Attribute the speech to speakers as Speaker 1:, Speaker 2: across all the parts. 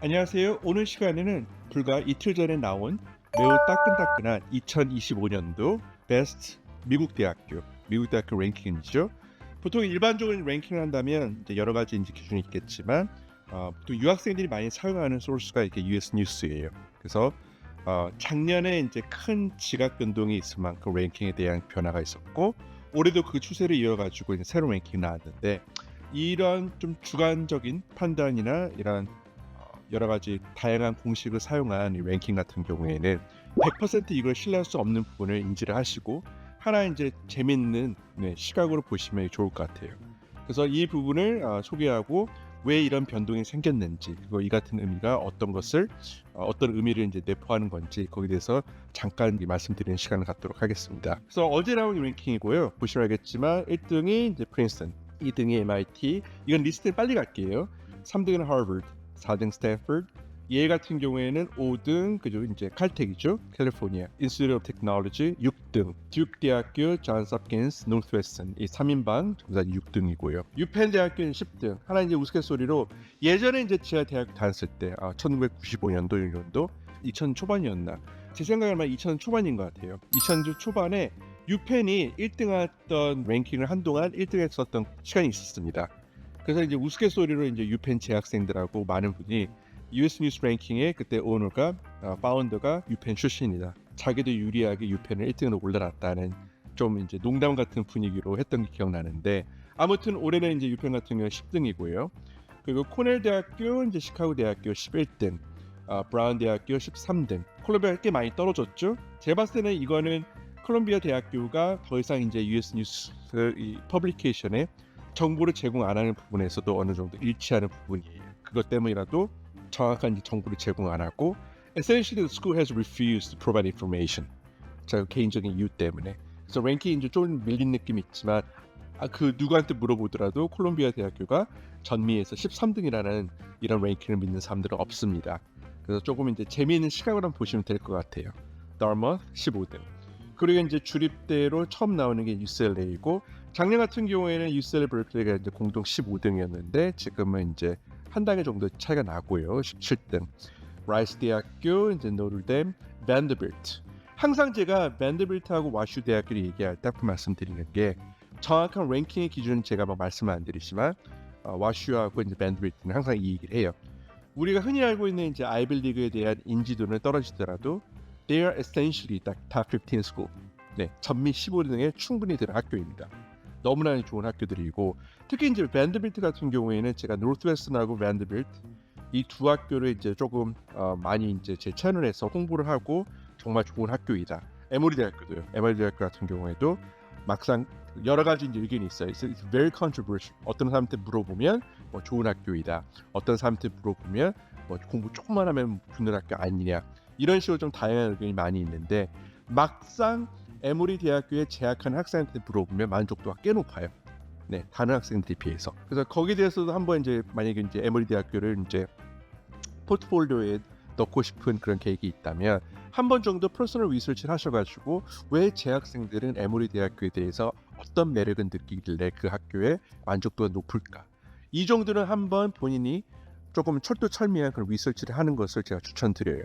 Speaker 1: 안녕하세요. 오늘 시간에는 불과 이틀 전에 나온 매우 따끈따끈한 2025년도 베스트 미국 대학교 랭킹이죠. 보통 일반적인 랭킹을 한다면 이제 여러 가지 이제 기준이 있겠지만 보통 유학생들이 많이 사용하는 소스가 이렇게 US 뉴스예요. 그래서 작년에 이제 큰 지각 변동이 있을 만큼 랭킹에 대한 변화가 있었고 올해도 그 추세를 이어가지고 이제 새로운 랭킹이 나왔는데 이런 좀 주관적인 판단이나 이런 여러 가지 다양한 공식을 사용한 이 랭킹 같은 경우에는 100% 이걸 신뢰할 수 없는 부분을 인지를 하시고 하나 이제 재밌는 시각으로 보시면 좋을 것 같아요. 그래서 이 부분을 소개하고 왜 이런 변동이 생겼는지 그리고 이 같은 의미가 어떤 것을 어떤 의미를 이제 내포하는 건지 거기에 대해서 잠깐 말씀드리는 시간을 갖도록 하겠습니다. 그래서 어제 나온 랭킹이고요. 보시면 알겠지만 1등이 이제 프린스턴, 2등이 MIT. 이건 리스트를 빨리 갈게요. 3등은 하버드, 4등 스탠퍼드, 얘 같은 경우에는 5등 그죠 이제 칼텍이죠. 캘리포니아 인스티튜트 오브 테크놀로지 6등, 듀크 대학교 존스 홉킨스 노스웨스턴 이 3인방 전부 다 6등이고요. 유펜 대학교는 10등. 하나 이제 우스갯소리로 예전에 이제 제가 대학 다녔을 때 1995년도 정도 2000 초반이었나 제 생각에는 2000 초반인 것 같아요. 2000 초반에 유펜이 1등 했던 랭킹을 한동안 1등 했었던 시간이 있었습니다. 그래서 이제 우스갯소리로 이제 유펜 재학생들하고 많은 분이 US 뉴스 랭킹에 그때 오너가 파운더가 유펜 출신이다. 자기도 유리하게 유펜을 1등으로 올라놨다는 좀 이제 농담 같은 분위기로 했던 게 기억나는데 아무튼 올해는 이제 유펜 같은 경우는 10등이고요. 그리고 코넬 대학교, 이제 시카고 대학교 11등, 브라운 대학교 13등. 콜롬비아가 꽤 많이 떨어졌죠. 제가 봤을 때는 이거는 콜롬비아 대학교가 더 이상 이제 US 뉴스 이 퍼블리케이션에 정보를 제공 안 하는 부분에서도 어느 정도 일치하는 부분이에요. 그것 때문이라도 정확한 정보를 제공 안 하고 essentially the school has refused to provide information. 자, 개인적인 이유 때문에. 그래서 랭킹이 이제 좀 밀린 느낌이 있지만 그 누구한테 물어보더라도 콜롬비아 대학교가 전미에서 13등이라는 이런 랭킹을 믿는 사람들은 없습니다. 그래서 조금 이제 재미있는 시각으로 한번 보시면 될 것 같아요. 다르머스 15등. 그리고 이제 주립대로 처음 나오는 게 UCLA이고 작년 같은 경우에는 UCLA berkeley가 이제 공동 15등이었는데 지금은 이제 한 단계 정도 차이가 나고요. 17등. 라이스 대학교, 이제 노르댐, 밴더빌트. 항상 제가 밴더빌트하고 와슈 대학교를 얘기할 때 말씀드리는 게 정확한 랭킹의 기준은 제가 막 말씀 안 드리지만 와슈하고 이제 밴더빌트는 항상 이 얘기를 해요. 우리가 흔히 알고 있는 이제 아이빌리그에 대한 인지도는 떨어지더라도 they are essentially the top 15 school. 네, 전미 15등에 충분히 들은 학교입니다. 너무나 좋은 학교들이고 특히 이제 밴더빌트 같은 경우에는 제가 노스웨스턴하고 밴더빌트 이 두 학교를 이제 조금 많이 이제 제 채널에서 홍보를 하고 정말 좋은 학교이다. 에모리 대학교도요. 에모리 대학교 같은 경우에도 막상 여러 가지 이제 의견이 있어요. It's very controversial. 어떤 사람한테 물어보면 뭐 좋은 학교이다. 어떤 사람한테 물어보면 뭐 공부 조금만 하면 붙는 학교 아니냐. 이런 식으로 좀 다양한 의견이 많이 있는데 막상 에모리 대학교에 재학한 학생한테 물어보면 만족도가 꽤 높아요. 네, 다른 학생들에 비해서. 그래서 거기에 대해서도 한번 이제 만약에 이제 에모리 대학교를 이제 포트폴리오에 넣고 싶은 그런 계획이 있다면 한 번 정도 퍼스널 리서치를 하셔가지고 왜 재학생들은 에모리 대학교에 대해서 어떤 매력을 느끼길래 그 학교의 만족도가 높을까? 이 정도는 한번 본인이 조금 철두철미한 그런 리서치를 하는 것을 제가 추천드려요.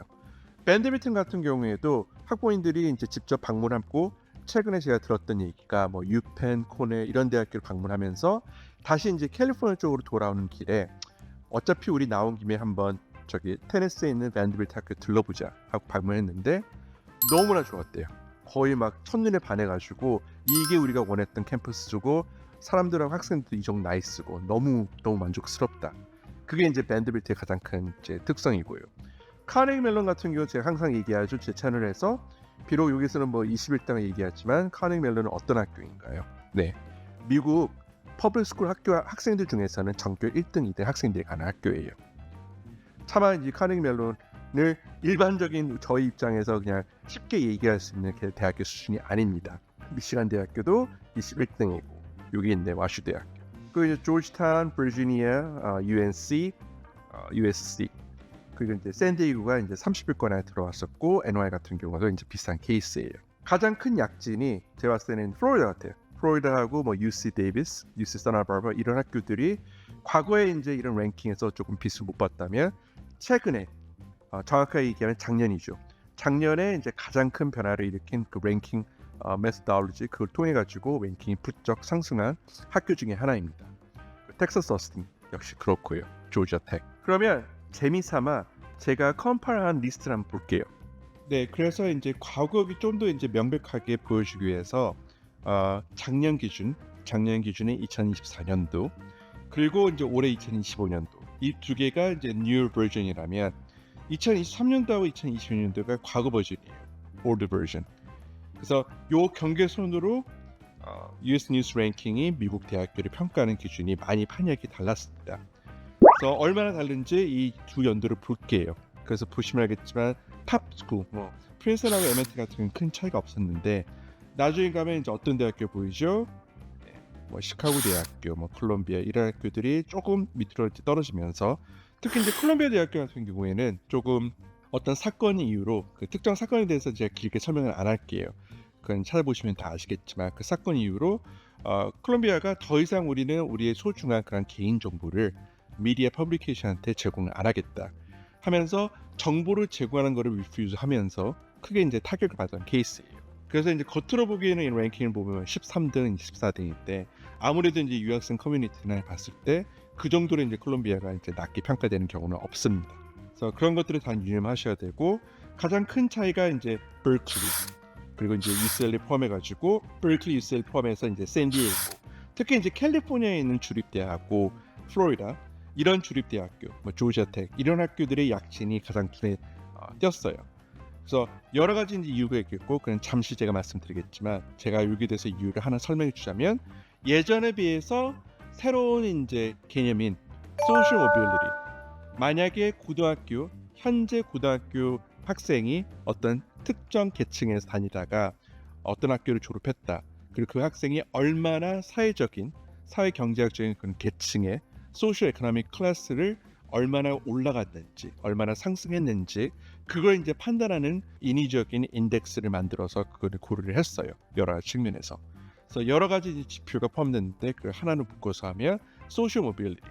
Speaker 1: 밴드빌튼 같은 경우에도 학부모님들이 이제 직접 방문하고 최근에 제가 들었던 얘기가 뭐 유펜, 코넬 이런 대학교를 방문하면서 다시 이제 캘리포니아 쪽으로 돌아오는 길에 어차피 우리 나온 김에 한번 저기 테네시에 있는 밴드빌트 학교 들러보자 하고 방문했는데 너무나 좋았대요. 거의 막 첫눈에 반해가지고 이게 우리가 원했던 캠퍼스고 사람들하고 학생들도 이 정도 나이스고 너무 만족스럽다. 그게 이제 밴드빌트의 가장 큰 이제 특성이고요. 카네기 멜론 같은 경우 제가 항상 얘기하죠. 제 채널에서 비록 여기서는 뭐 21등을 얘기하지만 카네기 멜론은 어떤 학교인가요? 네, 미국 퍼블릭 스쿨 학교 학생들 중에서는 전교 1등, 2등 학생들이 가는 학교예요. 차마 이 카네기 멜론을 일반적인 저희 입장에서 그냥 쉽게 얘기할 수 있는 대학교 수준이 아닙니다. 미시간 대학교도 21등이고 여기 있네 와슈 대학교. 그리고 이제 조지타운, 버지니아, UNC, USC. 그리고 이제 샌디에이고가 이제 30위권에 들어왔었고 NY 같은 경우도 이제 비슷한 케이스예요. 가장 큰 약진이 제가 봤을 때는 플로리다 같아요. 플로리다하고 뭐 UC 데이비스, UC 산타바바라 이런 학교들이 과거에 이제 이런 랭킹에서 조금 빛을 못 봤다면 최근에 정확하게 얘기하면 작년이죠. 작년에 이제 가장 큰 변화를 일으킨 그 랭킹 메소돌로지 그걸 통해 가지고 랭킹이 부쩍 상승한 학교 중에 하나입니다. 텍사스 어스틴 역시 그렇고요. 조지아 텍. 그러면 재미삼아 제가 컴파일한 리스트를 한번 볼게요. 네, 그래서 이제 과거기 좀 더 이제 명백하게 보여주기 위해서 작년 기준이 2024년도 그리고 이제 올해 2025년도 이 두 개가 이제 new 버전이라면 2023년도하고 2020년도가 과거 버전이에요. old version. 그래서 요 경계선으로 US 뉴스 랭킹이 미국 대학교를 평가하는 기준이 많이 판이하게 달랐습니다. 그래서 얼마나 다른지 이 두 연도를 볼게요. 그래서 보시면 알겠지만 탑 스쿨, 프린스턴하고 MIT 같은 건 큰 차이가 없었는데 나중에 가면 이제 어떤 대학교 보이죠? 뭐 시카고 대학교, 뭐 콜롬비아 이런 학교들이 조금 밑으로 떨어지면서 특히 이제 콜롬비아 대학교 같은 경우에는 조금 어떤 사건 이유로 그 특정 사건에 대해서 제가 길게 설명을 안 할게요. 그건 찾아보시면 다 아시겠지만 그 사건 이유로 콜롬비아가 더 이상 우리는 우리의 소중한 그런 개인 정보를 미디어 퍼블리케이션한테 제공을 안 하겠다 하면서 정보를 제공하는 것을 리퓨즈 하면서 크게 이제 타격을 받은 케이스예요. 그래서 이제 겉으로 보기에는 이 랭킹을 보면 13등, 14등인데 아무래도 이제 유학생 커뮤니티나 봤을 때 그 정도로 이제 콜롬비아가 이제 낮게 평가되는 경우는 없습니다. 그래서 그런 것들을 다 유념하셔야 되고 가장 큰 차이가 이제 버클리 그리고 이제 UCLA 포함해가지고 버클리, UCLA 포함해서 이제 샌디에이고 특히 이제 캘리포니아에 있는 주립대하고 플로리다 이런 주립대학교, 뭐 조지아텍 이런 학교들의 약진이 가장 눈에 띄었어요. 그래서 여러 가지 이제 이유가 있겠고 그건 잠시 제가 말씀드리겠지만 제가 여기에 대해서 이유를 하나 설명해 주자면 예전에 비해서 새로운 이제 개념인 소셜 모빌리티 만약에 현재 고등학교 학생이 어떤 특정 계층에서 다니다가 어떤 학교를 졸업했다 그리고 그 학생이 얼마나 사회적인 사회 경제학적인 그런 계층의 소셜 에코노믹 클래스를 얼마나 올라갔는지 얼마나 상승했는지 그걸 이제 판단하는 인위적인 인덱스를 만들어서 그거를 고려를 했어요. 여러 측면에서. 그래서 여러 가지 지표가 포함되는데 그 하나를 묶어서 하면 소셜 모빌리티.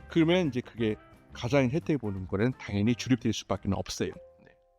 Speaker 1: 그러면 이제 그게 가장 혜택을 보는 거는 당연히 주립될 수밖에 없어요.